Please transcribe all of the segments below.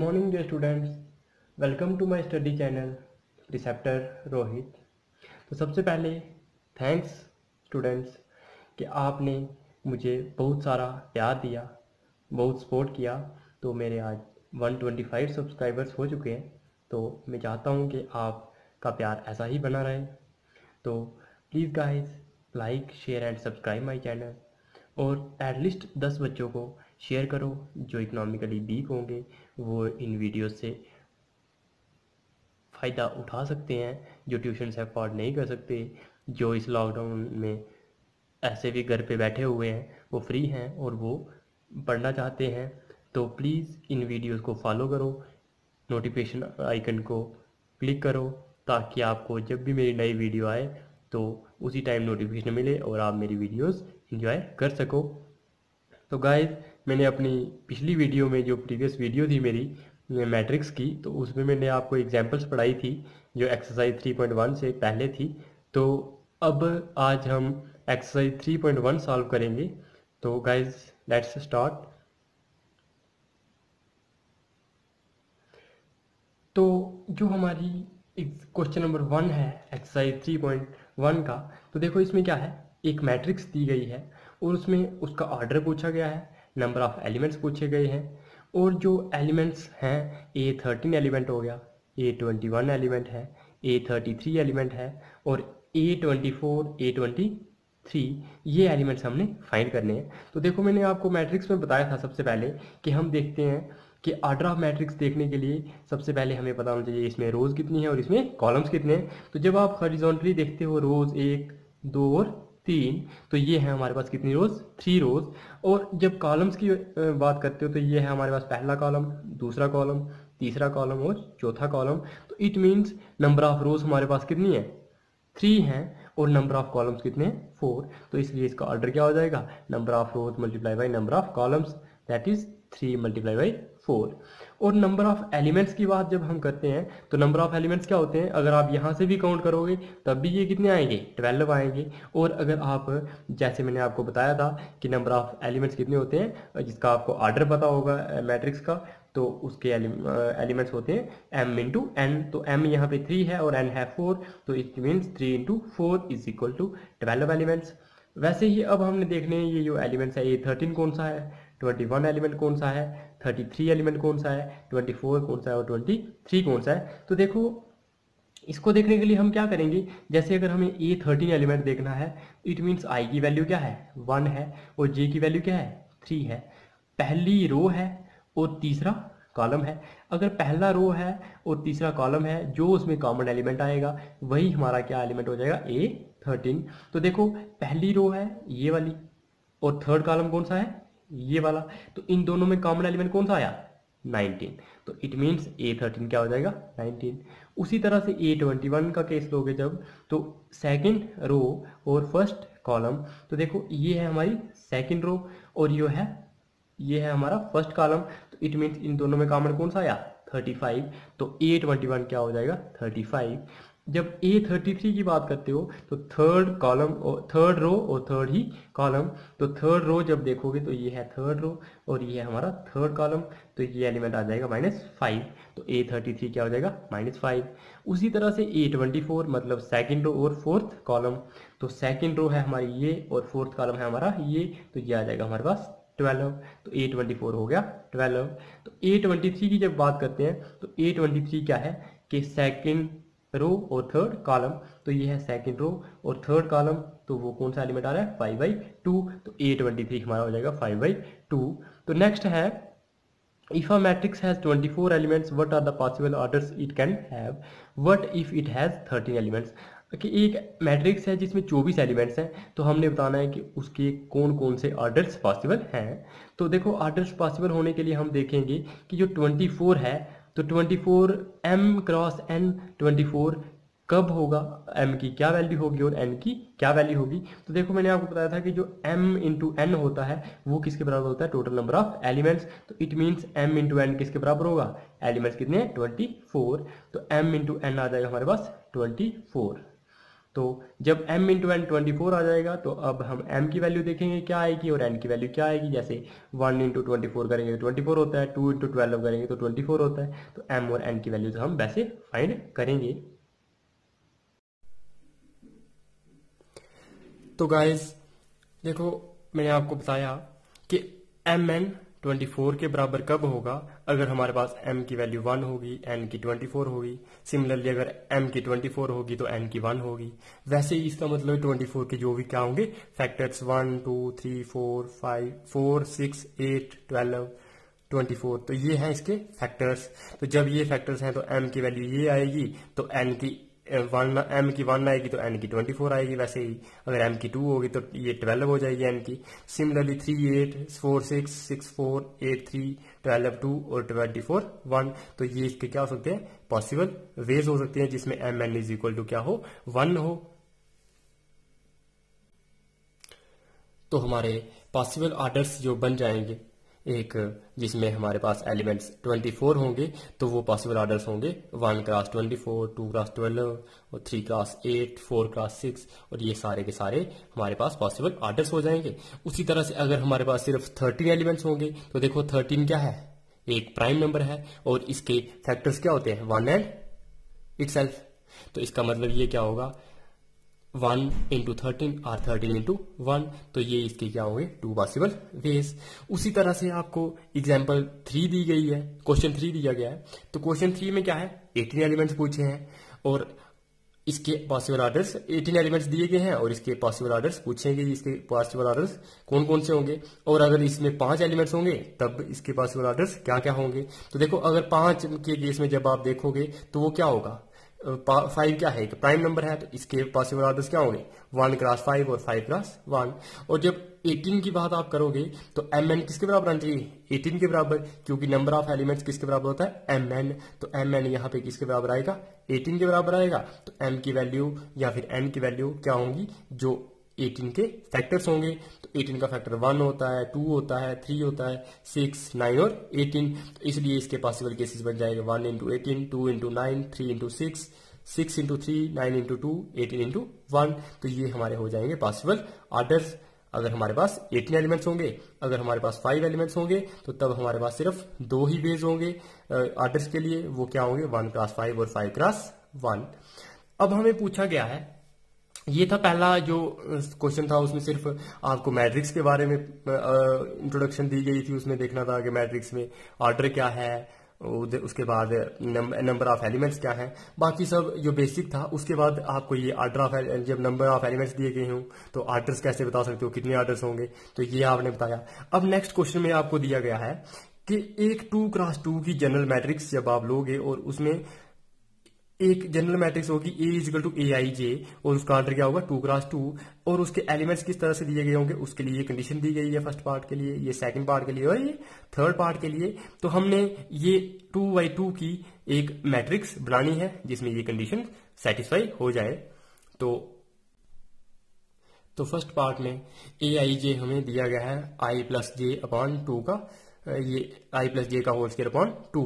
morning dear students, welcome to my study channel Preceptor Rohit. तो सबसे पहले थैंक्स स्टूडेंट्स कि आपने मुझे बहुत सारा प्यार दिया, बहुत सपोर्ट किया। तो मेरे आज 125 सब्सक्राइबर्स हो चुके हैं। तो मैं चाहता हूँ कि आपका प्यार ऐसा ही बना रहे। तो please guys like share and subscribe my channel और एटलीस्ट 10 बच्चों को शेयर करो जो इकोनॉमिकली वीक होंगे, वो इन वीडियोस से फ़ायदा उठा सकते हैं, जो ट्यूशन से अफोर्ड नहीं कर सकते, जो इस लॉकडाउन में ऐसे भी घर पे बैठे हुए हैं, वो फ्री हैं और वो पढ़ना चाहते हैं। तो प्लीज़ इन वीडियोस को फॉलो करो, नोटिफिकेशन आइकन को क्लिक करो ताकि आपको जब भी मेरी नई वीडियो आए तो उसी टाइम नोटिफिकेशन मिले और आप मेरी वीडियोस एंजॉय कर सको। तो गाइस मैंने अपनी पिछली वीडियो में जो प्रीवियस वीडियो थी मेरी मैट्रिक्स की, तो उसमें मैंने आपको एग्जांपल्स पढ़ाई थी जो एक्सरसाइज 3.1 से पहले थी। तो अब आज हम एक्सरसाइज 3.1 सॉल्व करेंगे। तो गाइस लेट्स स्टार्ट। तो जो हमारी क्वेश्चन नंबर 1 है एक्सरसाइज 3.1 का, तो देखो इसमें क्या है, एक मैट्रिक्स दी गई है और उसमें उसका ऑर्डर पूछा गया है, नंबर ऑफ एलिमेंट्स पूछे गए हैं और जो एलिमेंट्स हैं A13 एलिमेंट हो गया, A21 एलिमेंट है, A33 एलिमेंट है और A24 A23 ये एलिमेंट्स हमने फाइंड करने हैं। तो देखो मैंने आपको मैट्रिक्स में बताया था सबसे पहले कि हम देखते हैं कि ऑर्डर ऑफ मैट्रिक्स देखने के लिए सबसे पहले हमें पता होना चाहिए इसमें रोज़ कितनी है और इसमें कॉलम्स कितने हैं। तो जब आप हॉरिजॉन्टली देखते हो रोज़ 1 2 और 3, तो ये है हमारे पास कितनी रोज़, 3 रोज़। और जब कॉलम्स की बात करते हो तो ये है हमारे पास पहला कॉलम, दूसरा कॉलम, तीसरा कॉलम और चौथा कॉलम। तो it means number of rows हमारे पास कितनी है, 3 हैं और नंबर ऑफ कॉलम्स कितने हैं, 4। तो इसलिए इसका ऑर्डर क्या हो जाएगा, number of rose multiply by number of columns, that is 3 multiply by 4। और नंबर ऑफ एलिमेंट्स की बात जब हम करते हैं तो नंबर ऑफ एलिमेंट्स क्या होते हैं, अगर आप यहाँ से भी काउंट करोगे तब भी ये कितने आएंगे, 12 आएंगे। और अगर आप जैसे मैंने आपको बताया था कि नंबर ऑफ एलिमेंट्स कितने होते हैं, जिसका आपको ऑर्डर पता होगा मैट्रिक्स का, तो उसके एलिमेंट्स होते हैं m इंटू एन। तो m यहाँ पे 3 है और n है 4, तो it means 3 into 4 is equal to 12 elements. वैसे ही अब हमने देखने हैं ये जो एलिमेंट्स है, ये 13 कौन सा है, 21 एलिमेंट कौन सा है, 33 एलिमेंट कौन सा है, 24 कौन सा है और 23 कौन सा है। तो देखो इसको देखने के लिए हम क्या करेंगे, जैसे अगर हमें A13 एलिमेंट देखना है, इट मीन्स I की वैल्यू क्या है, 1 है और J की वैल्यू क्या है, 3 है। पहली रो है और तीसरा कॉलम है। अगर पहला रो है और तीसरा कॉलम है, जो उसमें कॉमन एलिमेंट आएगा वही हमारा क्या एलिमेंट हो जाएगा, A13। तो देखो पहली रो है ये वाली और थर्ड कॉलम कौन सा है, ये वाला। तो इन दोनों में कॉमन एलिमेंट कौन सा आया, 19। तो इट मीन्स A13 क्या हो जाएगा, 19। उसी तरह से A21 का केस लोगे जब, तो सेकंड रो और फर्स्ट कॉलम, तो देखो ये है हमारी सेकंड रो और ये है हमारा फर्स्ट कॉलम। तो इट मीन्स इन दोनों में कॉमन कौन सा आया, 35। तो A21 क्या हो जाएगा, 35। जब A33 की बात करते हो तो थर्ड कॉलम और थर्ड रो और थर्ड ही कॉलम। तो थर्ड रो जब देखोगे तो ये है थर्ड रो और ये है हमारा थर्ड कॉलम, तो ये एलिमेंट आ जाएगा -5। तो A33 क्या हो जाएगा, -5। उसी तरह से A24 मतलब सेकंड रो और फोर्थ कॉलम, तो सेकंड रो है हमारी ये और फोर्थ कॉलम है हमारा ये, तो ये आ जाएगा हमारे पास 12। तो A24 हो गया 12। तो A23 की जब बात करते हैं तो A23 क्या है कि सेकंड रो और थर्ड कॉलम, तो ये है सेकंड रो और थर्ड कॉलम, तो वो कौन सा एलिमेंट आ रहा है, 5/2। तो A23 हमारा हो जाएगा 5/2। तो नेक्स्ट है, if a matrix has 24 elements what are the possible orders it can have, what if it has 13 elements। कि एक मैट्रिक्स है जिसमें 24 एलिमेंट्स हैं, तो हमने बताना है कि उसके कौन कौन से ऑर्डर्स पॉसिबल हैं। तो देखो ऑर्डर्स पॉसिबल होने के लिए हम देखेंगे कि जो 24 है, तो 24 m क्रॉस n 24 कब होगा, m की क्या वैल्यू होगी और n की क्या वैल्यू होगी। तो देखो मैंने आपको बताया था कि जो m इंटू एन होता है वो किसके बराबर होता है, टोटल नंबर ऑफ एलिमेंट्स। तो it means m into n किसके बराबर होगा, एलिमेंट्स कितने हैं, 24। तो m इंटू एन आ जाएगा हमारे पास 24। तो जब m इंटू एन 24 आ जाएगा तो अब हम m की वैल्यू देखेंगे क्या आएगी और n की वैल्यू क्या आएगी। जैसे 1 इंटू 24 करेंगे तो 24 होता है, 2 इंटू 12 करेंगे तो 24 होता है। तो m और n की वैल्यूज हम वैसे फाइंड करेंगे। तो गाइस देखो मैंने आपको बताया कि mn 24 के बराबर कब होगा, अगर हमारे पास m की वैल्यू 1 होगी, n की 24 होगी। सिमिलरली अगर m की 24 होगी तो n की 1 होगी। वैसे ही इसका मतलब 24 के जो भी क्या होंगे फैक्टर्स 1 2 3 4 5 4 6 8 12 24, तो ये हैं इसके फैक्टर्स। तो जब ये फैक्टर्स हैं तो m की वैल्यू ये आएगी, तो n की m की 1 आएगी तो n की 24 आएगी। वैसे ही अगर m की 2 होगी तो ये 12 हो जाएगी n की। सिमिलरली 3 8 4 6 6 4 8 3 12 2 और 24 1। तो ये इसके क्या हो सकते हैं पॉसिबल वेज हो सकते हैं जिसमें m n is equal to क्या हो 1 हो। तो हमारे पॉसिबल ऑर्डर्स जो बन जाएंगे, एक जिसमें हमारे पास एलिमेंट्स 24 होंगे तो वो पॉसिबल ऑर्डर्स होंगे 1 क्रॉस 24, 2 क्रॉस 12 और 3 क्रॉस 8, 4 क्रॉस 6, और ये सारे के सारे हमारे पास पॉसिबल ऑर्डर्स हो जाएंगे। उसी तरह से अगर हमारे पास सिर्फ 13 एलिमेंट्स होंगे तो देखो 13 क्या है, एक प्राइम नंबर है और इसके फैक्टर्स क्या होते हैं 1 एंड इटसेल्फ। तो इसका मतलब ये क्या होगा 1 इंटू 13 और 13 इंटू 1। तो ये इसके क्या होंगे 2 पॉसिबल वेज। उसी तरह से आपको एग्जाम्पल 3 दी गई है, क्वेश्चन 3 दिया गया है। तो क्वेश्चन 3 में क्या है 18 एलिमेंट्स पूछे हैं और इसके पॉसिबल ऑर्डर्स 18 एलिमेंट्स दिए गए हैं और इसके पॉसिबल ऑर्डर्स पूछेंगे। इसके पॉसिबल ऑर्डर्स कौन कौन से होंगे, और अगर इसमें 5 एलिमेंट्स होंगे तब इसके पॉसिबल ऑर्डर्स क्या क्या होंगे। तो देखो अगर 5 के केस में जब आप देखोगे तो वो क्या होगा 5 क्या है, एक प्राइम नंबर है, तो इसके पॉसिबल ऑर्डर्स क्या होंगे 1 क्रॉस 5 और 5 क्रॉस 1। और जब 18 की बात आप करोगे तो mn किसके बराबर आना चाहिए 18 के बराबर, क्योंकि नंबर ऑफ एलिमेंट्स किसके बराबर होता है mn। तो mn यहाँ पे किसके बराबर आएगा 18 के बराबर आएगा। तो m की वैल्यू या फिर n की वैल्यू क्या होंगी जो 18 के फैक्टर्स होंगे। तो 18 का फैक्टर 1 होता है, 2 होता है, 3 होता है, 6 9 और 18। तो इसलिए इसके पॉसिबल केसेस बन जाएगा 1 into 18, 2 into 9, 3 into 6, 6 into 3, 9 into 2, 18 into 1। तो ये हमारे हो जाएंगे पॉसिबल ऑर्डर्स अगर हमारे पास 18 एलिमेंट्स होंगे। अगर हमारे पास 5 एलिमेंट्स होंगे तो तब हमारे पास सिर्फ 2 ही बेस होंगे ऑर्डर्स के लिए, वो क्या होंगे 1 क्रॉस 5 और 5 क्रॉस 1। अब हमें पूछा गया है, ये था पहला जो क्वेश्चन था, उसमें सिर्फ आपको मैट्रिक्स के बारे में इंट्रोडक्शन दी गई थी। उसमें देखना था कि मैट्रिक्स में ऑर्डर क्या है, उसके बाद नंबर ऑफ एलिमेंट्स क्या है, बाकी सब जो बेसिक था। उसके बाद आपको ये ऑर्डर ऑफ जब नंबर ऑफ एलिमेंट्स दिए गए हों तो ऑर्डर्स कैसे बता सकते हो, कितने ऑर्डर्स होंगे, तो ये आपने बताया। अब नेक्स्ट क्वेश्चन में आपको दिया गया है कि एक 2 क्रॉस 2 की जनरल मैट्रिक्स जब आप लोगे और उसमें एक जनरल मैट्रिक्स होगी A इजिकल टू AIJ और उसका ऑर्डर क्या होगा 2 क्रॉस 2, और उसके एलिमेंट्स किस तरह से दिए गए होंगे उसके लिए ये कंडीशन दी गई है फर्स्ट पार्ट के लिए, ये सेकंड पार्ट के लिए और ये थर्ड पार्ट के लिए। तो हमने ये 2x2 की एक मैट्रिक्स बनानी है जिसमें ये कंडीशन सेटिस्फाई हो जाए। तो फर्स्ट पार्ट में AIJ हमें दिया गया है I प्लस जे अपॉन 2 का, ये I प्लस जे का होल स्क्वायर अपॉन 2।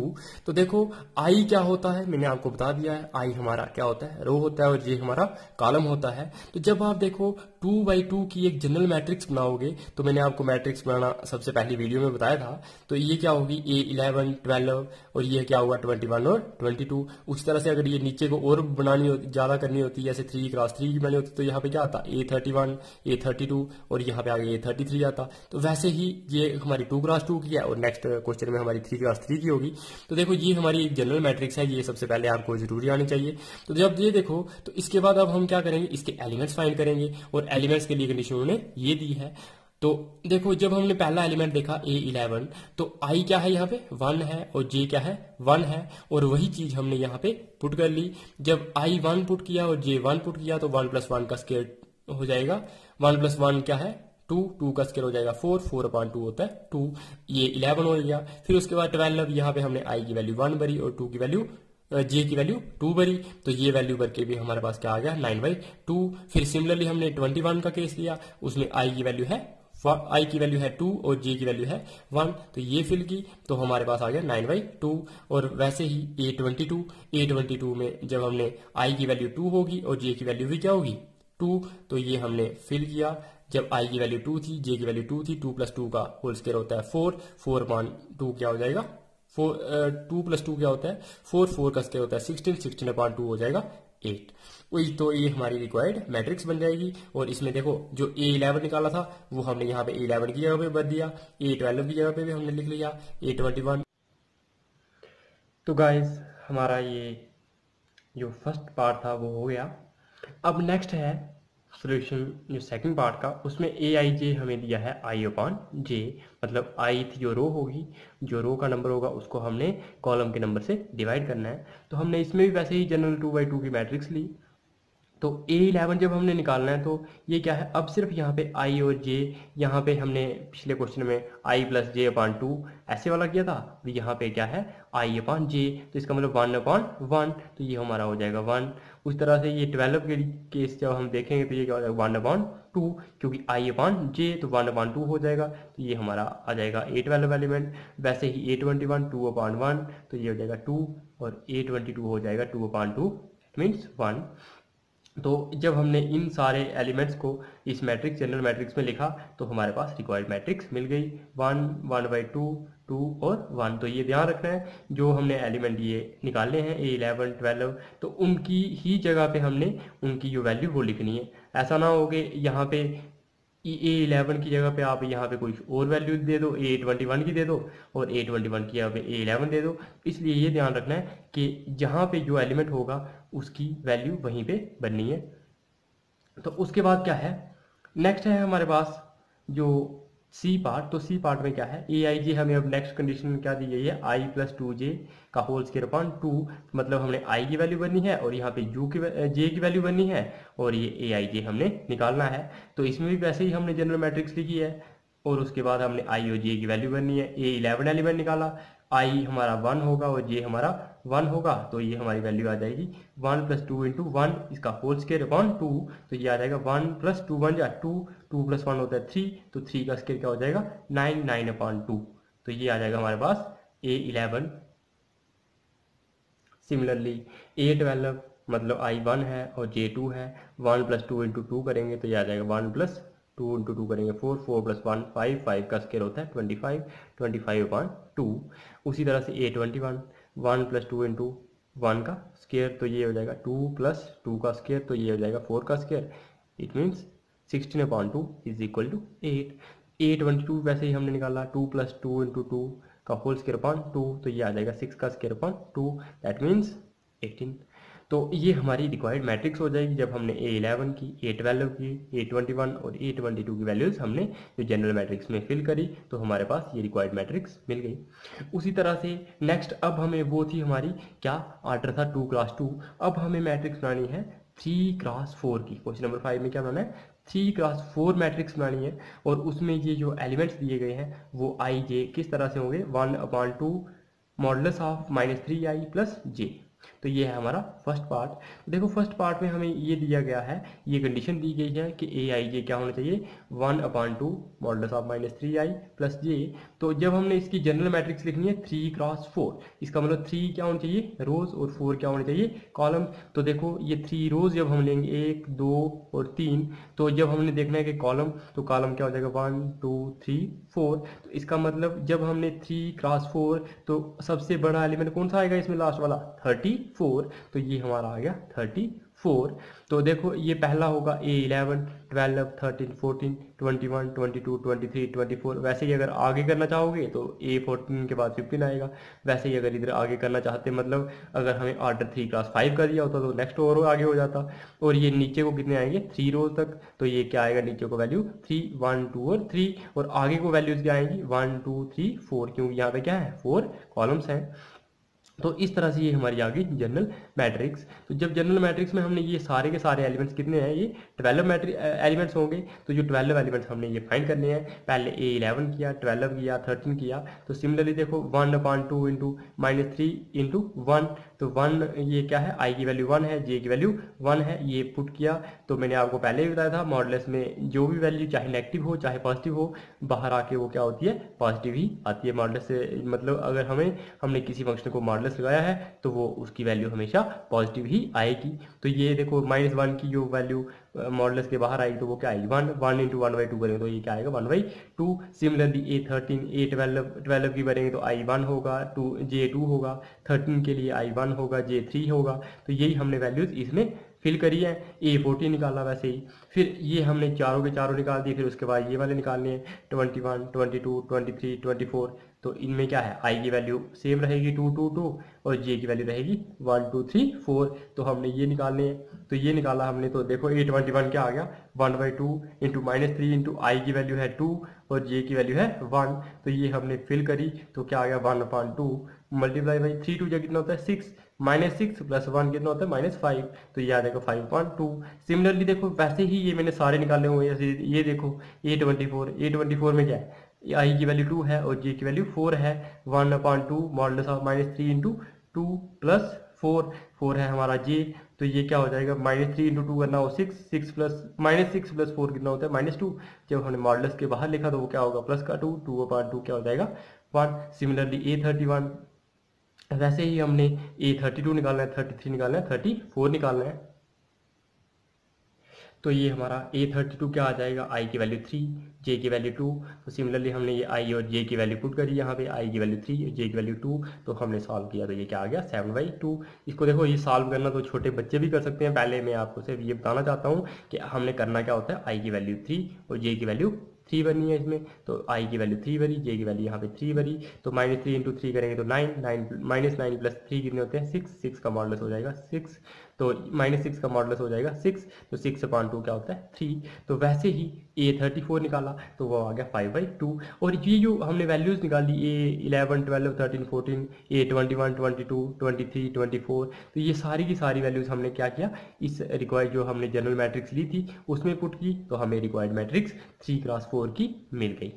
तो देखो I क्या होता है मैंने आपको बता दिया है, I हमारा क्या होता है रो होता है और J हमारा कॉलम होता है। तो जब आप देखो 2x2 की एक जनरल मैट्रिक्स बनाओगे, तो मैंने आपको मैट्रिक्स बनाना सबसे पहली वीडियो में बताया था। तो ये क्या होगी A11 12 और ये क्या होगा 21 और 22। उस तरह से अगर ये नीचे को और बनानी होती ज्यादा करनी होती है, जैसे 3 क्रॉस 3 की बनानी होती, तो यहाँ पे क्या आता A31 A32 और यहाँ पे आगे A33 आता। तो वैसे ही ये हमारी 2 क्रॉस 2 की है और नेक्स्ट क्वेश्चन में हमारी 3 क्रॉस 3 की होगी। तो देखो ये हमारी एक जनरल मैट्रिक्स है, ये सबसे पहले आपको जरूरी आनी चाहिए। तो जब ये देखो तो इसके बाद अब हम क्या करेंगे, इसके एलिमेंट्स फाइंड करेंगे और एलिमेंट्स के लिए कंडीशन उन्होंने ये दी है। तो देखो जब हमने पहला एलिमेंट देखा A11 तो I क्या है यहाँ पे 1 है और J क्या है 1 है, और वही चीज हमने यहाँ पे पुट कर ली। जब I 1 पुट किया और J 1 पुट किया तो 1 प्लस 1 का स्क्वायर हो जाएगा, 1 प्लस 1 क्या है 2, 2 का स्क्वायर हो जाएगा 4, 4 अपॉन 2 होता है 2, ये 11 हो गया। फिर उसके बाद 12 यहाँ पे हमने I की वैल्यू 1 भरी और 2 की वैल्यू J की वैल्यू 2 भरी, तो ये वैल्यू भर के भी हमारे पास क्या आ गया 9/2। फिर सिमिलरली हमने 21 का केस लिया, उसमें I की वैल्यू है आई की वैल्यू है 2 और जे की वैल्यू है 1, तो ये फिल की, तो हमारे पास आ गया 9/2। और वैसे ही A22 में जब हमने आई की वैल्यू 2 होगी और जे की वैल्यू भी क्या होगी 2, तो ये हमने फिल किया। जब आई की वैल्यू 2 थी, जे की वैल्यू 2 थी, 2 + 2 का होल स्क्वायर होता है 4, 4/2 क्या हो जाएगा 2 + 2 क्या होता है 4, 4 का स्क्वायर होता है 16, 16/2 हो जाएगा 8। वही तो ये हमारी रिक्वायर्ड मैट्रिक्स बन जाएगी। और इसमें देखो जो A11 निकाला था वो हमने यहाँ पे A11 की जगह पे भर दिया, A12 की जगह पे भी हमने लिख लिया A21। तो गाइस हमारा ये जो फर्स्ट पार्ट था वो हो गया। अब नेक्स्ट है सोल्यूशन जो सेकंड पार्ट का, उसमें AIJ हमें दिया है I/J, मतलब आई थी जो रो होगी, जो रो का नंबर होगा उसको हमने कॉलम के नंबर से डिवाइड करना है। तो हमने इसमें भी वैसे ही जनरल 2/2 की मैट्रिक्स ली। तो A11 जब हमने निकालना है तो ये क्या है, अब सिर्फ यहाँ पे I और J, यहाँ पे हमने पिछले क्वेश्चन में I + J/2 ऐसे वाला किया था, तो यहाँ पे क्या है I/J, तो इसका मतलब 1/1, तो ये हमारा हो जाएगा 1। उस तरह से ये 12 के केस जब हम देखेंगे तो ये क्या हो जाएगा 1/2, क्योंकि I/J तो 1/2 हो जाएगा, तो ये हमारा आ जाएगा A12 एलिमेंट। वैसे ही A21 2/1, तो ये हो जाएगा 2, और A22 हो जाएगा 2/2, इट मीन्स 1। तो जब हमने इन सारे एलिमेंट्स को इस मैट्रिक्स जनरल मैट्रिक्स में लिखा तो हमारे पास रिक्वायर्ड मैट्रिक्स मिल गई 1, 1/2, 2 और 1। तो ये ध्यान रखना है जो हमने एलिमेंट ये निकालने हैं A11, 12, तो उनकी ही जगह पे हमने उनकी जो वैल्यू वो लिखनी है। ऐसा ना हो कि यहाँ पे A11 की जगह पे आप यहाँ पे कोई और वैल्यू दे दो, A21 की दे दो, और A21 की जगह पे A11 दे दो। इसलिए ये ध्यान रखना है कि जहाँ पे जो एलिमेंट होगा उसकी वैल्यू वहीं पे बननी है। तो उसके बाद क्या है, नेक्स्ट है हमारे पास जो सी पार्ट। तो सी पार्ट में क्या है, AIJ हमें अब नेक्स्ट कंडीशन क्या दी गई है I + 2J का होल स्क्वायर अपॉन 2, मतलब हमने I की वैल्यू बननी है और यहाँ पे J की वैल्यू बननी है, और ये AIJ हमने निकालना है। तो इसमें भी वैसे ही हमने जनरल मैट्रिक्स लिखी है, और उसके बाद हमने I और J की वैल्यू बननी है। A11 एलिमेंट निकाला, I हमारा 1 होगा और J हमारा 1 होगा, तो ये हमारी वैल्यू आ जाएगी 1 + 2 × 1, इसका होल स्क्वायर अपॉन 2, तो ये आ जाएगा 1 + 2 1 2, 2 + 1 होता है 3, तो 3 का स्क्वायर क्या हो जाएगा 9, 9/2, तो ये आ जाएगा हमारे पास A11। सिमिलरली A12 मतलब I1 है और J2 है, 1 + 2 × 2 करेंगे तो ये आ जाएगा 1 + 2 × 2 करेंगे 4, 4 + 1 5, 5 का स्क्वायर होता है 25, 25/2। उसी तरह से A21 1 + 2 × 1 का स्क्वायर, तो ये हो जाएगा 2 + 2 का स्क्वायर, तो ये हो जाएगा 4 का स्क्वायर, इट मीन्स 16/2 = 8। A22 वैसे ही हमने निकाला 2 + 2 × 2 का होल स्क्वायर अपॉन 2, तो ये आ जाएगा 6 का स्क्वायर अपॉन 2, दैट मीन्स 18। तो ये हमारी रिक्वायर्ड मैट्रिक्स हो जाएगी जब हमने A11 की, A12 की, A21 और A22 की वैल्यूज़ हमने जो जनरल मैट्रिक्स में फिल करी, तो हमारे पास ये रिक्वायर्ड मैट्रिक्स मिल गई। उसी तरह से नेक्स्ट अब हमें वो थी हमारी क्या आर्डर था 2 × 2, अब हमें मैट्रिक्स बनानी है 3 × 4 की। क्वेश्चन नंबर 5 में क्या बनाना है 3 × 4 मैट्रिक्स बनानी है, और उसमें ये जो एलिमेंट्स दिए गए हैं वो I/J किस तरह से होंगे 1/2 मॉडुलस ऑफ -3i + J। तो ये है हमारा फर्स्ट पार्ट। तो देखो फर्स्ट पार्ट में हमें ये दिया गया है, ये कंडीशन दी गई है कि AIJ क्या होना चाहिए 1/2 मॉडुलस ऑफ -3i + J। तो जब हमने इसकी जनरल मैट्रिक्स लिखनी है 3 × 4, इसका मतलब 3 क्या होना चाहिए रोज और 4 क्या होने चाहिए कॉलम। तो देखो ये 3 रोज जब हम लेंगे 1, 2 और 3, तो जब हमने देखना है कि कॉलम, तो कॉलम क्या हो जाएगा 1, 2, 3, 4। तो इसका मतलब जब हमने 3 × 4, तो सबसे बड़ा एलिमेंट कौन सा आएगा इसमें लास्ट वाला 34, तो ये हमारा आ गया 34। तो देखो ये पहला होगा A11, 12, 13, 14, 21, 22, 23, 24। वैसे ही अगर आगे करना चाहोगे तो A14 के बाद 15 आएगा। वैसे ही अगर इधर आगे करना चाहते मतलब अगर हमें ऑर्डर 3 × 5 कर दिया होता तो नेक्स्ट और आगे हो जाता। और ये नीचे को कितने आएंगे 3 रोज तक, तो ये क्या आएगा नीचे को वैल्यू 3, 1, 2 और 3, और आगे को वैल्यूज क्या आएंगी 1, 2, 3, 4, क्योंकि यहाँ पे क्या है 4 कॉलम्स हैं। तो इस तरह से ये हमारी आ गई जनरल मैट्रिक्स। तो जब जनरल मैट्रिक्स में हमने ये सारे के सारे एलिमेंट्स कितने हैं, ये 12 एलिमेंट्स होंगे। तो जो 12 एलिमेंट्स हमने ये फाइंड करने हैं, पहले A11 किया, 12 किया, 13 किया। तो सिमिलरली देखो 1/2 इंटू -3 इंटू 1, तो 1 ये क्या है, आई की वैल्यू 1 है, जे की वैल्यू 1 है, ये पुट किया। तो मैंने आपको पहले ही बताया था मॉडुलस में जो भी वैल्यू चाहे नेगेटिव हो चाहे पॉजिटिव हो, बाहर आके वो क्या होती है, पॉजिटिव ही आती है मॉडुलस से। मतलब अगर हमने किसी फंक्शन को मॉडुलस लगाया है तो वो उसकी वैल्यू हमेशा पॉजिटिव ही आएगी। तो ये देखो -1 की जो वैल्यू मॉडुलस के बाहर आएगी तो वो क्या आएगी, 1 इंटू 1/2 करेंगे तो ये क्या आएगा, 1/2। सिमिलरली A12 की करेंगे तो I1 होगा, J2 होगा, 13 के लिए I1 होगा, J3 होगा। तो यही हमने वैल्यूज इसमें फिल करी है। A14 निकाला वैसे ही, फिर ये हमने चारों के चारों निकाल दिए, फिर उसके बाद ये वाले निकालने हैं 21, 22, 23, 24। तो इनमें क्या है, आई की वैल्यू सेम रहेगी 2, 2, 2 और जे की वैल्यू रहेगी 1, 2, 3, 4। तो हमने ये निकालने हैं, तो ये निकाला हमने। तो देखो A21 क्या आ गया, 1/2 इंटू -3 इंटू आई की वैल्यू है 2 और जे की वैल्यू है 1। तो ये हमने फिल करी तो क्या आ गया, 1/2 मल्टीप्लाई बाई 3, 2 कितना होता है 6, -6 + 1 कितना होता है -5। तो ये आ जाएगा 5/2। सिमिलरली देखो वैसे ही ये मैंने सारे निकाले हुए हैं। जैसे ये देखो A24 में क्या है, आई की वैल्यू 2 है और जे की वैल्यू 4 है। 1/2 मॉडुलस ऑफ -3 इंटू 2 + 4, 4 है हमारा जे। तो ये क्या हो जाएगा, -3 इंटू 2 करना हो 6, 6 + 4 कितना होता है -2। जब हमने मॉडुलस के बाहर लिखा तो वो क्या होगा, प्लस का 2, 2/2 क्या हो जाएगा 1। सिमिलरली A31, वैसे ही हमने A32 निकालना है, 33 निकालना है, 34 निकालना है। तो ये हमारा A32 क्या आ जाएगा, आई की वैल्यू 3, जे की वैल्यू 2। तो सिमिलरली हमने ये आई और जे की वैल्यू पुट करी यहाँ पे, आई की वैल्यू 3 जे की वैल्यू 2। तो हमने सॉल्व किया तो ये क्या आ गया, 7/2। इसको देखो ये सॉल्व करना तो छोटे बच्चे भी कर सकते हैं। पहले मैं आपको सिर्फ ये बताना चाहता हूँ कि हमने करना क्या होता है, आई की वैल्यू 3 और जे की वैल्यू 3 बनी है इसमें। तो आई की वैल्यू 3 बनी, जे की वैल्यू यहाँ पे 3 बनी। तो -3 इंटू 3 करेंगे तो 9, -9 + 3 कितने होते हैं 6, 6 का मॉडुलस हो जाएगा 6। तो -6 का मॉडुलस हो जाएगा 6, तो 6/2 क्या होता है 3। तो वैसे ही A34 निकाला तो वो आ गया 5/2। और ये जो हमने वैल्यूज निकाली A11, 12, 13, 14, A21, 22, 23, 24, तो ये सारी की सारी वैल्यूज हमने क्या किया, इस रिक्वायर्ड जो हमने जनरल मैट्रिक्स ली थी उसमें पुट की। तो हमें रिक्वायर्ड मैट्रिक्स 3x4 की मिल गई।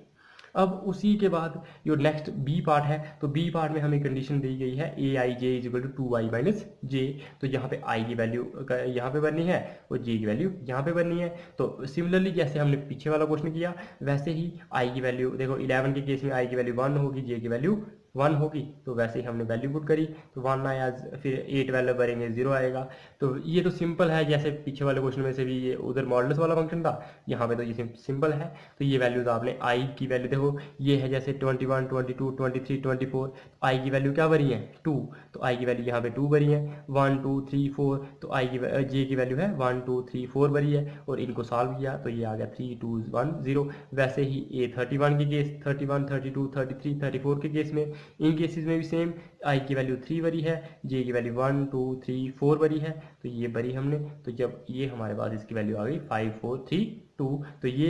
अब उसी के बाद जो नेक्स्ट बी पार्ट है, तो बी पार्ट में हमें कंडीशन दी गई है Aij = 2i - j। तो यहाँ पे आई की वैल्यू यहाँ पे बननी है और जे की वैल्यू यहाँ पे बननी है। तो सिमिलरली जैसे हमने पीछे वाला क्वेश्चन किया वैसे ही आई की वैल्यू देखो 11 के केस में आई की वैल्यू 1 होगी, जे की वैल्यू 1 होगी। तो वैसे ही हमने वैल्यू पुट करी तो 1 आया, फिर A12 भरेंगे 0 आएगा। तो ये तो सिंपल है, जैसे पीछे वाले क्वेश्चन में से भी ये उधर मॉडुलस वाला फंक्शन था, यहाँ पे तो ये सिंपल है। तो ये वैल्यूज आपने आई की वैल्यू देखो, ये है जैसे 21, 22, 23, 24, आई की वैल्यू क्या भरी है 2। तो आई की वैल्यू यहाँ पे 2 भरी है, 1, 2, 3, 4। तो आई की जे की वैल्यू है 1, 2, 3, 4 भरी है और इनको सॉल्व किया तो ये आ गया 3, 2, 1, 0। वैसे ही A31 के केस, 31, 32, 33, 34 के केस में, इन केसेस में भी सेम, आई की वैल्यू 3 भरी है, जे की वैल्यू 1, 2, 3, 4 भरी है। तो ये भरी हमने। तो जब ये हमारे पास इसकी वैल्यू आ गई 5, 4, 3, 2। तो ये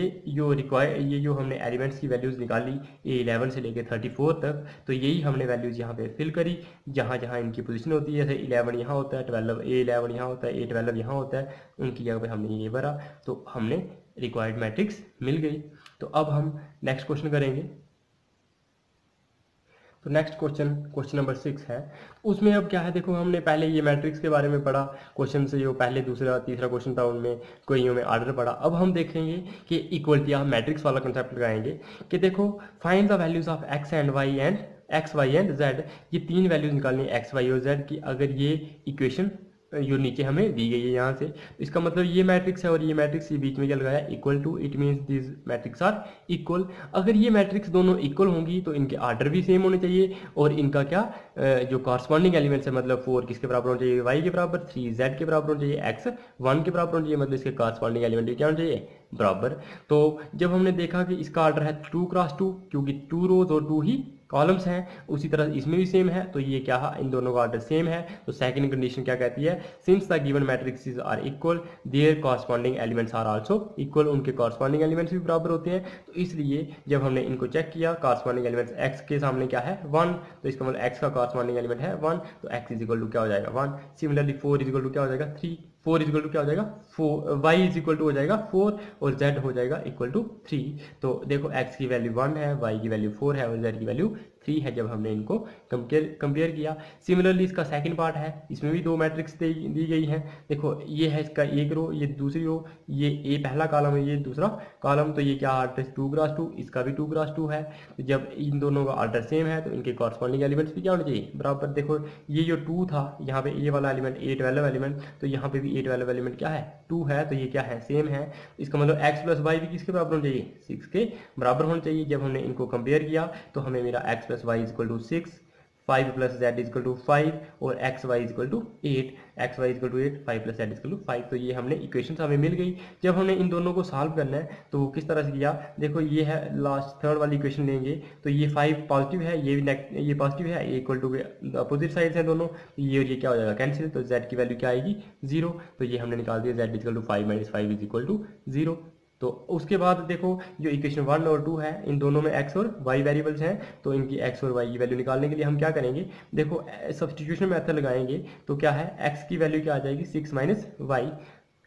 जो हमने एलिमेंट्स की वैल्यूज निकाली A11 से लेकर 34 तक, तो यही हमने वैल्यूज यहाँ पे फिल करी जहाँ जहाँ इनकी पोजीशन होती है। जैसे 11 यहाँ होता है, 12 A11 यहाँ होता है, A12 यहाँ होता है, उनकी जगह पे हमने ये भरा तो हमने रिक्वायर्ड मैट्रिक्स मिल गई। तो अब हम नेक्स्ट क्वेश्चन करेंगे। तो नेक्स्ट क्वेश्चन नंबर 6 है। उसमें अब क्या है, देखो हमने पहले ये मैट्रिक्स के बारे में पढ़ा, क्वेश्चन से जो पहले दूसरा तीसरा क्वेश्चन था उनमें कईयों में आर्डर पढ़ा। अब हम देखेंगे कि इक्वलिटी ऑफ मैट्रिक्स वाला कंसेप्ट लगाएंगे कि देखो find the values of x and y and z। ये तीन वैल्यूज निकालनी है x, y और z की। अगर ये इक्वेशन जो नीचे हमें दी गई है यहाँ से, तो इसका मतलब ये मैट्रिक्स है और ये मैट्रिक्स, ये बीच में क्या लगाया equal to, it means this matrix are equal. अगर ये मैट्रिक्स दोनों इक्वल होंगी तो इनके आर्डर भी सेम होने चाहिए और इनका क्या जो कॉरस्पॉन्डिंग एलिमेंट्स है, मतलब 4 किसके बराबर होना चाहिए, y के बराबर, 3 z के बराबर होना चाहिए, x 1 के बराबर होना चाहिए, मतलब इसके कॉरस्पॉन्डिंग एलिमेंट क्या होना चाहिए बराबर। तो जब हमने देखा कि इसका आर्डर है 2x2 क्योंकि 2 रोज और 2 ही कॉलम्स हैं, उसी तरह इसमें भी सेम है, तो ये क्या है, इन दोनों का ऑर्डर सेम है। तो सेकंड कंडीशन क्या कहती है, since the given matrices are equal their corresponding elements are also equal, उनके कॉरस्पॉन्डिंग एलिमेंट्स भी बराबर होते हैं। तो इसलिए जब हमने इनको चेक किया, कॉरस्पॉन्डिंग एलिमेंट्स x के सामने क्या है 1, तो इसका मतलब x का कॉरस्पॉन्डिंग एलिमेंट है 1, तो x इज इक्वल टू क्या हो जाएगा 1। सिमिलरली 4 इज इक्वल टू क्या हो जाएगा 3, 4 इज इक्वल टू क्या हो जाएगा 4, y इज इक्वल टू हो जाएगा 4 और z हो जाएगा इक्वल टू 3। तो देखो x की वैल्यू 1 है, y की वैल्यू 4 है और z की वैल्यू 3 है जब हमने इनको कंपेयर किया। सिमिलरली इसका सेकंड पार्ट है, इसमें भी दो मैट्रिक्स दी गई हैं। देखो ये है इसका एक रो, ये दूसरी रो, ये ए पहला कॉलम है, ये दूसरा कॉलम, तो ये क्या ऑर्डर 2x2, इसका भी 2x2 है। तो जब इन दोनों का ऑर्डर सेम है तो इनके कॉरस्पॉन्डिंग एलिमेंट्स भी क्या होने चाहिए बराबर। देखो ये जो 2 था, यहाँ पे ए वाला एलिमेंट A12 एलिमेंट, तो यहाँ पे भी A12 एलिमेंट क्या है 2 है, तो ये क्या है सेम है। इसका मतलब x प्लस वाई भी किसके बराबर होना चाहिए 6 के बराबर होना चाहिए। जब हमने इनको कंपेयर किया तो हमें मेरा x plus y is equal to 6, 5 plus z is equal to 5 और x y is equal to 8, x y is equal to 8, 5 plus z is equal to 5। तो ये हमने इक्वेशन हमें मिल गई। जब हमने इन दोनों को सॉल्व करना है तो किस तरह से किया, देखो ये है लास्ट थर्ड वाली इक्वेशन लेंगे, तो ये 5 पॉजिटिव है, ये भी ये पॉजिटिव है, ये इक्वल टू अपोजिट साइड है दोनों, तो ये और ये क्या हो जाएगा कैंसिल, तो जेड की वैल्यू क्या आएगी 0। तो ये हमने निकाल दिया z is equal to 5 minus 5 is equal to 0। तो उसके बाद देखो जो इक्वेशन 1 और 2 है, इन दोनों में x और y वेरिएबल्स हैं, तो इनकी x और y की वैल्यू निकालने के लिए हम क्या करेंगे, देखो सब्स्टिट्यूशन मेथड लगाएंगे। तो क्या है x की वैल्यू क्या आ जाएगी 6 minus y,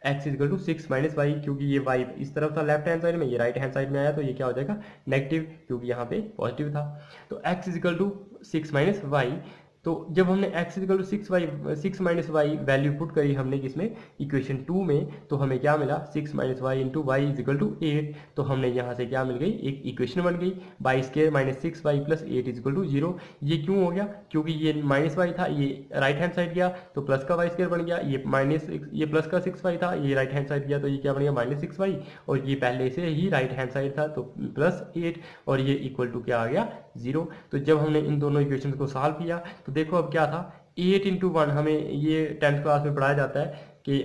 x is equal to 6 minus y, क्योंकि ये y इस तरफ था लेफ्ट हैंड साइड में, ये राइट हैंड साइड में आया, तो ये क्या हो जाएगा नेगेटिव, क्योंकि यहाँ पे पॉजिटिव था। तो x is equal to 6 minus y, तो जब हमने x is equal to 6 minus y value put करी हमने किसमें इक्वेशन 2 में, तो हमें क्या मिला 6 minus y into y is equal to 8। तो हमने यहाँ से क्या मिल गई, एक इक्वेशन बन गई, y square minus 6 y plus 8 is equal to 0। ये क्यों हो गया, क्योंकि ये माइनस वाई था, ये राइट हैंड साइड गया तो प्लस का वाई स्केयर बन गया, ये प्लस का 6 वाई था, ये राइट हैंड साइड गया तो ये क्या बन गया माइनस 6 वाई, और ये पहले से ही राइट हैंड साइड था तो प्लस 8, और ये इक्वल टू क्या आ गया 0। तो जब हमने इन दोनों इक्वेशन को सॉल्व किया तो देखो अब क्या था 8 इंटू 1, हमें ये 10th क्लास में पढ़ाया जाता है कि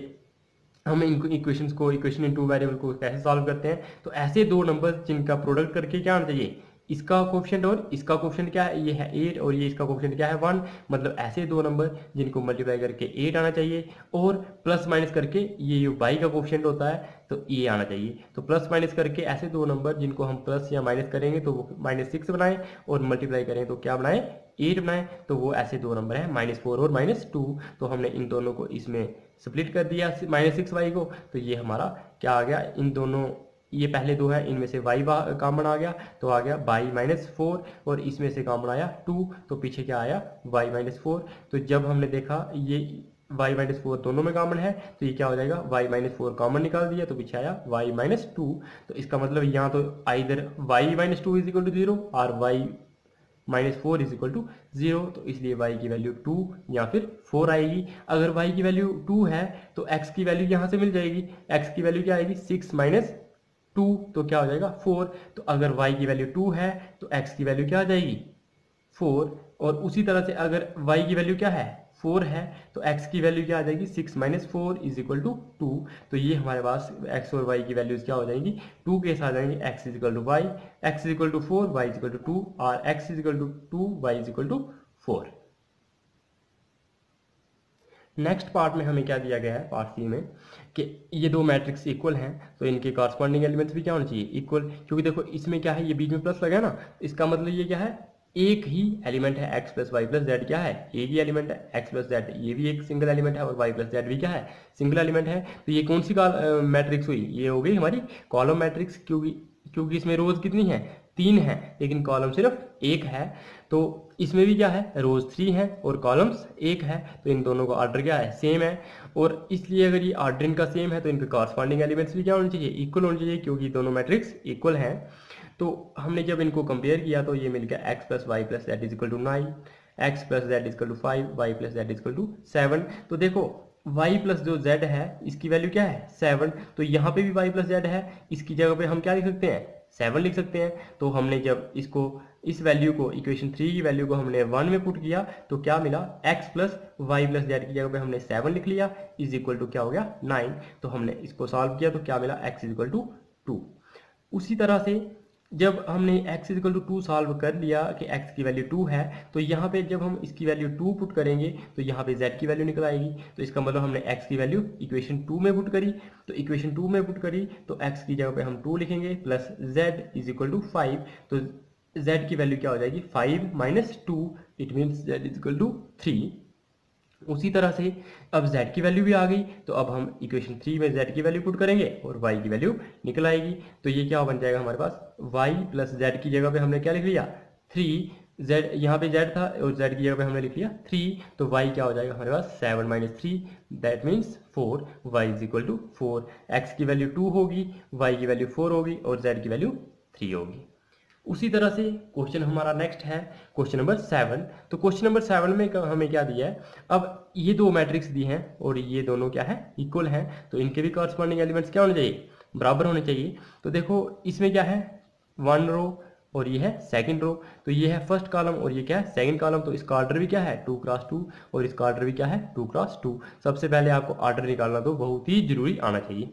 हम इनको इक्वेशन इन टू वेरिएबल को कैसे सॉल्व करते हैं। तो ऐसे दो नंबर जिनका प्रोडक्ट करके क्या आना चाहिए, इसका कोफिशिएंट और इसका कोफिशिएंट क्या है, ये है 8 और ये इसका कोफिशिएंट क्या है 1, मतलब ऐसे दो नंबर जिनको मल्टीप्लाई करके 8 आना चाहिए, और प्लस माइनस करके ये जो y का कोफिशिएंट होता है तो ये आना चाहिए। तो प्लस माइनस करके ऐसे दो नंबर जिनको हम प्लस या माइनस करेंगे तो वो -6 बनाए, और मल्टीप्लाई करें तो क्या बनाए 8 बनाए, तो वो ऐसे दो नंबर है -4 और -2। तो हमने इन दोनों को इसमें स्प्लिट कर दिया -6y को, तो ये हमारा क्या आ गया, इन दोनों ये पहले दो है इनमें से y कॉमन आ गया तो आ गया y -4, और इसमें से कॉमन आया 2 तो पीछे क्या आया y -4। तो जब हमने देखा ये y -4 दोनों में कॉमन है तो ये क्या हो जाएगा y -4 कॉमन निकाल दिया तो पीछे आया y -2। तो इसका मतलब यहाँ तो either y -2 is equal to 0 और y -4 इज इक्वल टू 0, तो इसलिए y की वैल्यू 2 या फिर 4 आएगी। अगर y की वैल्यू 2 है तो x की वैल्यू यहाँ से मिल जाएगी, x की वैल्यू क्या आएगी 6 माइनस 2, तो क्या हो जाएगा 4। तो अगर y की वैल्यू 2 है तो x की वैल्यू क्या आ जाएगी 4, और उसी तरह से अगर y की वैल्यू क्या है 4 है तो x की वैल्यू क्या आ जाएगी 6 माइनस 4 इज इक्वल टू 2। तो ये हमारे पास x और y की वैल्यूज क्या हो जाएंगी 2 के साथ आ जाएंगे, x is equal to y, x is equal to 4, y is equal to 2 और x is equal to 2, y is equal to 4। Next part में हमें क्या दिया गया है पार्ट सी में कि ये दो मैट्रिक्स इक्वल हैं तो इनके कॉरस्पॉन्डिंग एलिमेंट्स भी क्या होने चाहिए इक्वल, क्योंकि देखो इसमें क्या है ये बीच में प्लस लगा है ना, इसका मतलब ये क्या है एक ही एलिमेंट है x plus y plus z, क्या है एक ही एलिमेंट है x प्लस जेड, ये भी एक सिंगल एलिमेंट है और y प्लस जेड भी क्या है सिंगल एलिमेंट है। तो ये कौन सी मैट्रिक्स हुई, ये हो गई हमारी कॉलम मैट्रिक्स, क्योंकि इसमें रोज कितनी है 3 है लेकिन कॉलम सिर्फ 1 है। तो इसमें भी क्या है रोज 3 है और कॉलम्स 1 है, तो इन दोनों का ऑर्डर क्या है सेम है, और इसलिए अगर ये ऑर्डर इनका सेम है तो इनके कॉरस्पॉन्डिंग एलिमेंट्स भी क्या होने चाहिए इक्वल होने चाहिए, क्योंकि दोनों मैट्रिक्स इक्वल हैं। तो हमने जब इनको कंपेयर किया तो ये मिल गया x plus y plus z is equal to 9, x plus z is equal to 5, y plus z is equal to 7। तो देखो y प्लस जो z है इसकी वैल्यू क्या है 7, तो यहाँ पे भी y प्लस z है, इसकी जगह पे हम क्या लिख सकते हैं 7 लिख सकते हैं। तो हमने जब इस वैल्यू को इक्वेशन 3 की वैल्यू को हमने 1 में पुट किया तो क्या मिला x plus y plus z की जगह पे हमने 7 लिख लिया इज इक्वल टू क्या हो गया 9। तो हमने इसको सॉल्व किया तो क्या मिला x इज इक्वल टू 2। उसी तरह से जब हमने x इक्वल टू 2 सॉल्व कर लिया कि x की वैल्यू 2 है, तो यहाँ पे जब हम इसकी वैल्यू 2 पुट करेंगे तो यहाँ पे z की वैल्यू निकल आएगी। तो इसका मतलब हमने x की वैल्यू इक्वेशन 2 में पुट करी, तो इक्वेशन 2 में पुट करी तो x की जगह पे हम 2 लिखेंगे plus z is equal to 5। तो z की वैल्यू क्या हो जाएगी 5 minus 2, it means z is equal to 3। उसी तरह से अब z की वैल्यू भी आ गई, तो अब हम इक्वेशन 3 में z की वैल्यू पुट करेंगे और y की वैल्यू निकल आएगी। तो ये क्या बन जाएगा हमारे पास, y प्लस z की जगह पे हमने क्या लिख लिया 3, z यहाँ पे z था और z की जगह पे हमने लिख लिया 3, तो y क्या हो जाएगा हमारे पास 7 minus 3, that means 4, y is equal to 4। x की वैल्यू 2 होगी, y की वैल्यू 4 होगी और z की वैल्यू 3 होगी। उसी तरह से क्वेश्चन हमारा नेक्स्ट है क्वेश्चन नंबर 7। तो क्वेश्चन नंबर 7 में हमें क्या दिया है, अब ये दो मैट्रिक्स दी हैं और ये दोनों क्या है इक्वल हैं, तो इनके भी कॉरस्पॉन्डिंग एलिमेंट्स क्या होने चाहिए, बराबर होने चाहिए। तो देखो इसमें क्या है 1 रो और ये है सेकंड रो, तो ये है फर्स्ट कॉलम और ये क्या है सेकंड कॉलम, तो इसका ऑर्डर भी क्या है 2 क्रॉस 2 और इसका ऑर्डर भी क्या है 2 क्रॉस 2। सबसे पहले आपको ऑर्डर निकालना तो बहुत ही जरूरी आना चाहिए।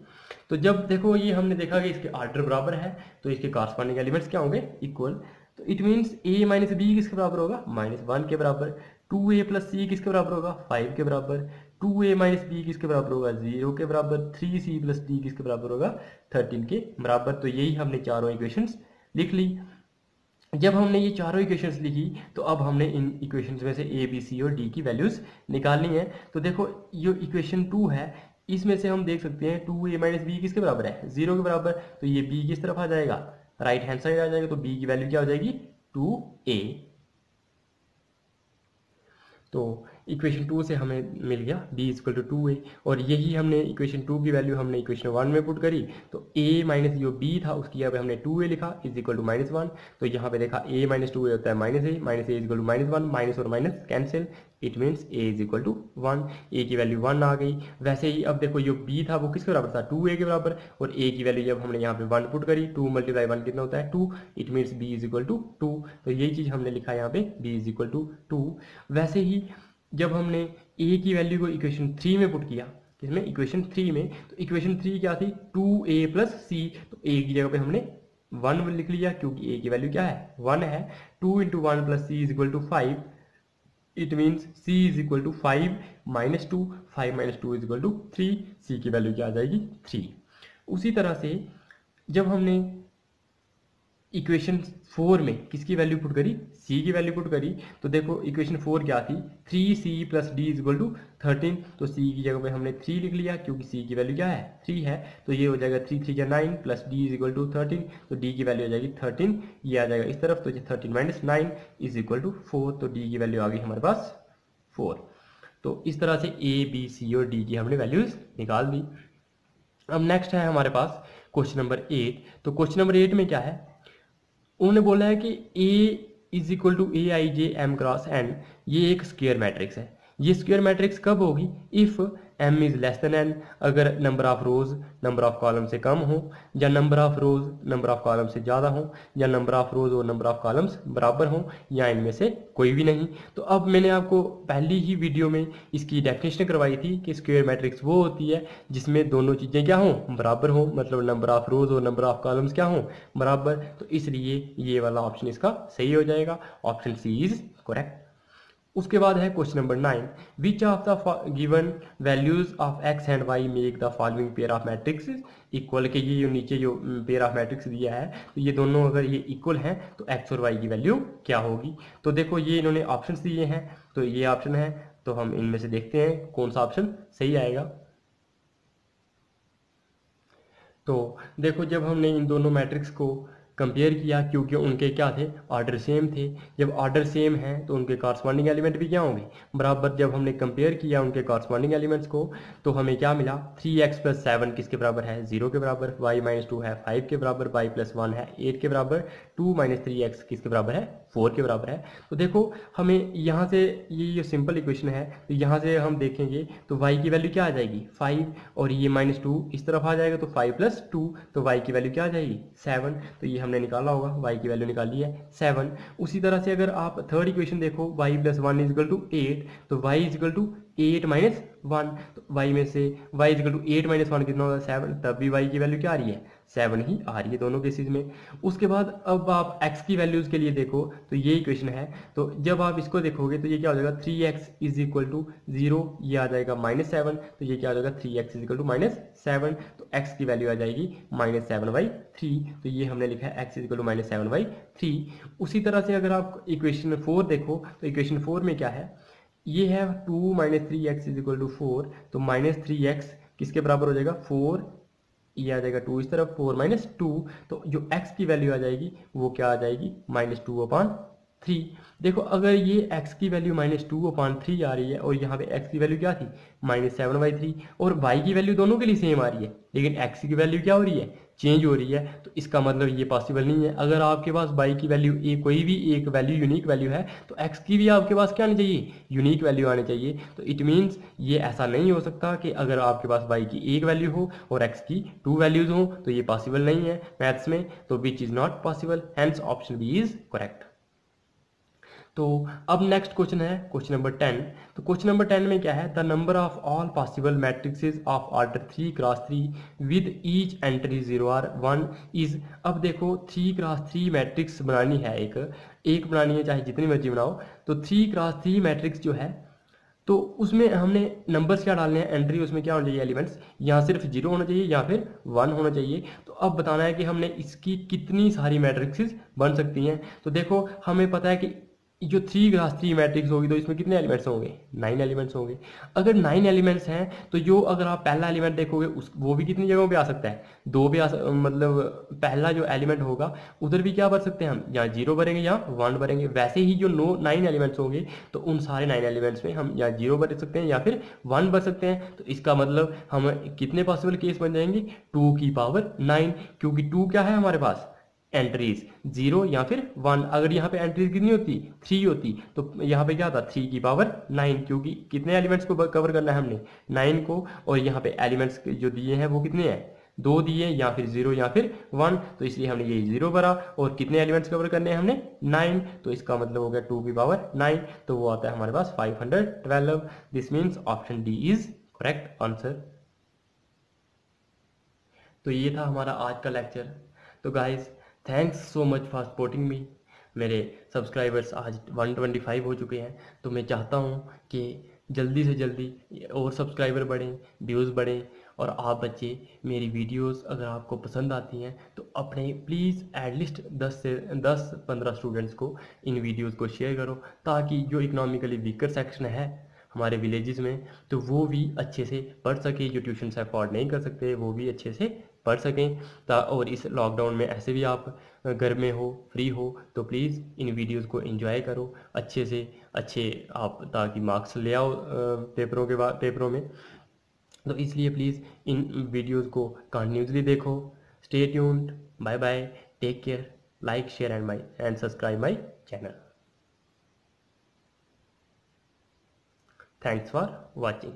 तो जब देखो ये हमने देखा कि इसके ऑर्डर बराबर है तो इसके कॉरस्पॉन्डिंग एलिमेंट्स क्या होंगे इक्वल। तो it means a minus b किसके बराबर होगा -1 के बराबर, 2a प्लस सी किसके बराबर होगा 5 के बराबर, 2a माइनस बी किसके बराबर होगा 0 के बराबर, 3c प्लस डी किसके बराबर होगा 13 के बराबर। तो यही हमने चारों इक्वेशंस लिख ली। जब हमने ये चारों इक्वेशंस लिखी तो अब हमने इन इक्वेशंस में से a b c और d की वैल्यूज निकालनी है। तो देखो ये इक्वेशन 2 है, इसमें से हम देख सकते हैं 2a माइनस बी किसके बराबर है 0 के बराबर, तो ये b किस तरफ आ जाएगा राइट हैंड साइड आ जाएगा, तो b की वैल्यू क्या हो जाएगी 2a। तो इक्वेशन 2 से हमें मिल गया b इक्वल टू 2a और यही हमने इक्वेशन 2 की वैल्यू हमने इक्वेशन 1 में पुट करी, तो a माइनस जो b था उसकी यहाँ पे हमने 2a लिखा इज इक्वल टू -1। तो यहाँ पे देखा a माइनस 2a होता है minus a is equal to -1, minus और minus cancel, it means a is equal to 1, a की वैल्यू 1 आ गई। वैसे ही अब देखो जो b था वो किसके बराबर था 2a के बराबर, और a की वैल्यू जब हमने यहाँ पे 1 पुट करी 2 मल्टीप्लाई 1 कितना होता है 2, it means b is equal to 2। तो यही चीज़ हमने लिखा यहाँ पे b इज इक्वल टू 2। वैसे ही जब हमने a की वैल्यू को इक्वेशन 3 में पुट किया, किसमें इक्वेशन 3 में, तो इक्वेशन 3 क्या थी 2a प्लस सी, तो a की जगह पे हमने 1 लिख लिया क्योंकि a की वैल्यू क्या है 1 है। 2 into 1 plus c is equal to 5, it means c is equal to 5 minus 2, 5 minus 2 is equal to 3, c की वैल्यू क्या आ जाएगी 3। उसी तरह से जब हमने इक्वेशन 4 में किसकी वैल्यू पुट करी c की वैल्यू पुट करी, तो देखो इक्वेशन 4 क्या थी 3c plus d is equal to 13, तो c की जगह पे हमने 3 लिख लिया क्योंकि c की वैल्यू क्या है 3 है, तो ये हो जाएगा 3 3 9 plus d is equal to 13, तो d की वैल्यू आ जाएगी 13, ये आ जाएगा इस तरफ, तो 13 माइनस 9 इज इक्वल टू 4, तो d की वैल्यू आ गई हमारे पास 4। तो इस तरह से a b c और d की हमने वैल्यूज निकाल दी। अब नेक्स्ट है हमारे पास क्वेश्चन नंबर 8। तो क्वेश्चन नंबर 8 में क्या है, उन्होंने बोला है कि a is equal to a i j m cross n, ये एक स्क्वायर मैट्रिक्स है। ये स्क्वायर मैट्रिक्स कब होगी if m is less than n, अगर number of rose number of column से कम हो, या number of rose number of column से ज़्यादा हो, या नंबर ऑफ रोज और नंबर ऑफ कॉलम्स बराबर हो, या इनमें से कोई भी नहीं। तो अब मैंने आपको पहली ही वीडियो में इसकी डेफिनेशन करवाई थी कि स्क्वायर मैट्रिक्स वो होती है जिसमें दोनों चीज़ें क्या हों बराबर हो, मतलब नंबर ऑफ रोज और नंबर ऑफ कॉलम्स क्या हों बराबर। तो इसलिए ये वाला ऑप्शन इसका सही हो जाएगा, ऑप्शन सी इज करेक्ट। उसके बाद है question number 9, which of the given values of x and y make the following pair of matrix equal, के ये जो नीचे जो पेयर ऑफ मैट्रिक्स दिया है तो ये दोनों अगर ये इक्वल हैं तो x और y की वैल्यू क्या होगी। तो देखो ये इन्होंने ऑप्शंस दिए हैं, तो ये ऑप्शन है, तो हम इनमें से देखते हैं कौन सा ऑप्शन सही आएगा। तो देखो जब हमने इन दोनों मैट्रिक्स को कंपेयर किया, क्योंकि उनके क्या थे ऑर्डर सेम थे, जब ऑर्डर सेम है तो उनके कॉरस्पॉन्डिंग एलिमेंट भी क्या होंगे बराबर। जब हमने कंपेयर किया उनके कॉरस्पॉन्डिंग एलिमेंट्स को तो हमें क्या मिला 3x प्लस 7 किसके बराबर है 0 के बराबर, y माइनस 2 है 5 के बराबर, y प्लस 1 है 8 के बराबर, 2 माइनस 3x किसके बराबर है 4 के बराबर है। तो देखो हमें यहाँ से ये जो सिंपल इक्वेशन है तो यहाँ से हम देखेंगे तो y की वैल्यू क्या आ जाएगी 5, और ये -2 इस तरफ आ जाएगा तो 5 प्लस 2, तो y की वैल्यू क्या आ जाएगी 7, तो ये हमने निकाला होगा, y की वैल्यू निकाली है 7। उसी तरह से अगर आप थर्ड इक्वेशन देखो y plus 1 is equal to 8, तो y is equal to 8 minus 1, तो y में से y is equal to 8 minus 1 कितना होगा 7, तब भी y की वैल्यू क्या आ रही है 7 ही आ रही है दोनों केसेस में। उसके बाद अब आप x की वैल्यूज़ के लिए देखो तो ये इक्वेशन है, तो जब आप इसको देखोगे तो ये क्या हो जाएगा 3x इज इक्वल टू 0, ये आ जाएगा -7, तो ये क्या हो जाएगा 3x इज इक्वल टू -7, तो x की वैल्यू आ जाएगी -7/3, तो ये हमने लिखा है x इज इक्वल टू -7/3। उसी तरह से अगर आप इक्वेशन 4 देखो तो इक्वेशन 4 में क्या है, ये है 2 minus 3x is equal to 4, तो -3x किसके बराबर हो जाएगा 4, ये आ जाएगा 2 इस तरफ, 4 माइनस 2, तो जो x की वैल्यू आ जाएगी वो क्या आ जाएगी -2/3। देखो अगर ये x की वैल्यू -2/3 आ रही है और यहाँ पे x की वैल्यू क्या थी -7/3, और y की वैल्यू दोनों के लिए सेम आ रही है, लेकिन x की वैल्यू क्या हो रही है चेंज हो रही है, तो इसका मतलब ये पॉसिबल नहीं है। अगर आपके पास y की वैल्यू कोई भी एक वैल्यू यूनिक वैल्यू है तो x की भी आपके पास क्या आनी चाहिए यूनिक वैल्यू आनी चाहिए। तो इट मीन्स ये ऐसा नहीं हो सकता कि अगर आपके पास y की एक वैल्यू हो और x की 2 वैल्यूज हो, तो ये पॉसिबल नहीं है मैथ्स में, तो which is not possible, hence option B is correct. तो अब नेक्स्ट क्वेश्चन है क्वेश्चन नंबर 10। तो क्वेश्चन नंबर 10 में क्या है, the number of all possible matrices of order 3 cross 3 with each entry 0 और 1 इज। अब देखो 3 क्रॉस 3 मैट्रिक्स बनानी है, एक बनानी है चाहे जितनी मर्जी बनाओ, तो 3 क्रॉस 3 मैट्रिक्स जो है तो उसमें हमने नंबर्स क्या डालने हैं, एंट्री उसमें क्या होना चाहिए एलिमेंट्स, यहाँ सिर्फ 0 होना चाहिए या फिर 1 होना चाहिए। तो अब बताना है कि हमने इसकी कितनी सारी मैट्रिक्सेस बन सकती हैं। तो देखो हमें पता है कि जो 3 क्रॉस 3 मैट्रिक्स होगी तो इसमें कितने एलिमेंट्स होंगे 9 एलिमेंट्स होंगे। अगर 9 एलिमेंट्स हैं तो जो अगर आप पहला एलिमेंट देखोगे उस वो भी कितनी जगहों पे आ सकता है, दो भी मतलब पहला जो एलिमेंट होगा उधर भी क्या भर सकते हैं हम, यहाँ 0 भरेंगे या 1 भरेंगे। वैसे ही जो 9 एलिमेंट्स होंगे तो उन सारे 9 एलिमेंट्स में हम या 0 भर सकते हैं या फिर 1 भर सकते हैं। तो इसका मतलब हम कितने पॉसिबल केस बन जाएंगे 2 की पावर 9, क्योंकि 2 क्या है हमारे पास एंट्रीज 0 या फिर 1। अगर यहाँ पे एंट्रीज कितनी होती 3 होती तो यहाँ पे क्या था 3 की पावर 9, क्योंकि कितने एलिमेंट्स को कवर करना है हमने 9 को, और यहाँ पे एलिमेंट्स जो दिए हैं वो कितने हैं 2 दिए, या फिर 0 या फिर 1, तो इसलिए हमने ये 0 भरा। और कितने एलिमेंट्स कवर करने हैं हमने 9, तो इसका मतलब हो गया 2 की पावर 9, तो वो आता है हमारे पास 512। This means option D is correct answer. तो ये था हमारा आज का लेक्चर। तो guys thanks so much for supporting me. मेरे सब्सक्राइबर्स आज 125 हो चुके हैं, तो मैं चाहता हूँ कि जल्दी से जल्दी और सब्सक्राइबर बढ़ें, व्यूज़ बढ़ें, और आप बच्चे मेरी वीडियोस अगर आपको पसंद आती हैं तो अपने प्लीज़ एटलीस्ट 10 से 15 स्टूडेंट्स को इन वीडियोस को शेयर करो, ताकि जो इकोनॉमिकली वीकर सेक्शन है हमारे विलेजेस में तो वो भी अच्छे से पढ़ सके, जो ट्यूशन से अफोर्ड नहीं कर सकते वो भी अच्छे से पढ़ सकें। और इस लॉकडाउन में ऐसे भी आप घर में हो फ्री हो तो प्लीज़ इन वीडियोस को एंजॉय करो अच्छे से अच्छे आप, ताकि मार्क्स ले आओ पेपरों के बाद पेपरों में। तो इसलिए प्लीज़ इन वीडियोस को कंटिन्यूसली देखो। Stay tuned, bye bye, take care, like share and subscribe my channel. Thanks for watching.